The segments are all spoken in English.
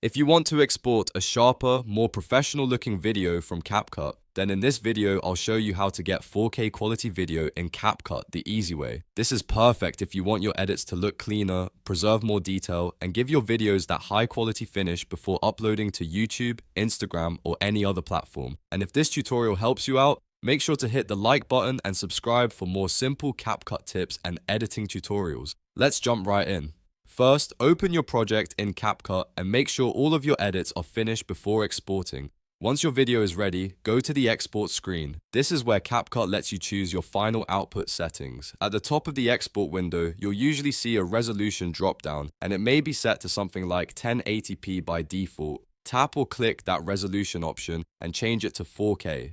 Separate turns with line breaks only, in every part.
If you want to export a sharper, more professional looking video from CapCut, then in this video I'll show you how to get 4K quality video in CapCut the easy way. This is perfect if you want your edits to look cleaner, preserve more detail, and give your videos that high quality finish before uploading to YouTube, Instagram, or any other platform. And if this tutorial helps you out, make sure to hit the like button and subscribe for more simple CapCut tips and editing tutorials. Let's jump right in. First, open your project in CapCut and make sure all of your edits are finished before exporting. Once your video is ready, go to the export screen. This is where CapCut lets you choose your final output settings. At the top of the export window, you'll usually see a resolution drop-down, and it may be set to something like 1080p by default. Tap or click that resolution option and change it to 4K.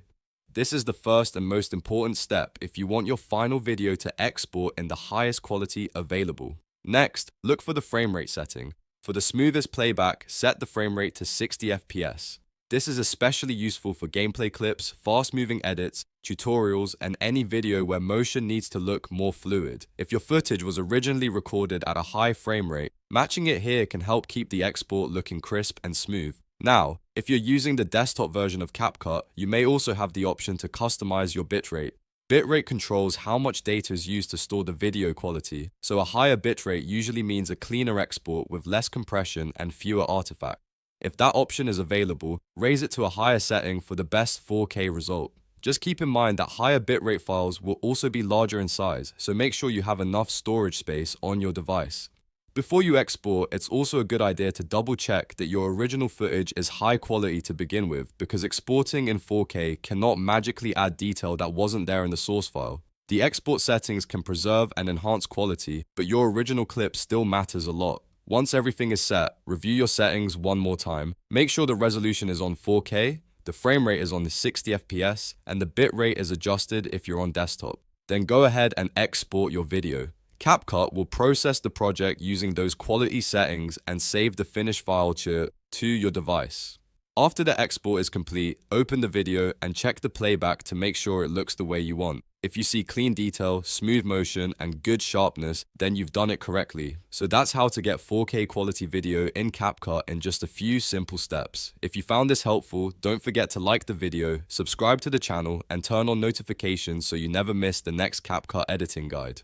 This is the first and most important step if you want your final video to export in the highest quality available. Next, look for the frame rate setting. For the smoothest playback, set the frame rate to 60 FPS. This is especially useful for gameplay clips, fast-moving edits, tutorials, and any video where motion needs to look more fluid. If your footage was originally recorded at a high frame rate, matching it here can help keep the export looking crisp and smooth. Now, if you're using the desktop version of CapCut, you may also have the option to customize your bitrate. Bitrate controls how much data is used to store the video quality, so a higher bitrate usually means a cleaner export with less compression and fewer artifacts. If that option is available, raise it to a higher setting for the best 4K result. Just keep in mind that higher bitrate files will also be larger in size, so make sure you have enough storage space on your device. Before you export, it's also a good idea to double check that your original footage is high quality to begin with, because exporting in 4K cannot magically add detail that wasn't there in the source file. The export settings can preserve and enhance quality, but your original clip still matters a lot. Once everything is set, review your settings one more time. Make sure the resolution is on 4K, the frame rate is on the 60 FPS, and the bitrate is adjusted if you're on desktop. Then go ahead and export your video. CapCut will process the project using those quality settings and save the finished file to your device. After the export is complete, open the video and check the playback to make sure it looks the way you want. If you see clean detail, smooth motion, and good sharpness, then you've done it correctly. So that's how to get 4K quality video in CapCut in just a few simple steps. If you found this helpful, don't forget to like the video, subscribe to the channel, and turn on notifications so you never miss the next CapCut editing guide.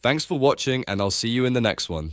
Thanks for watching, and I'll see you in the next one.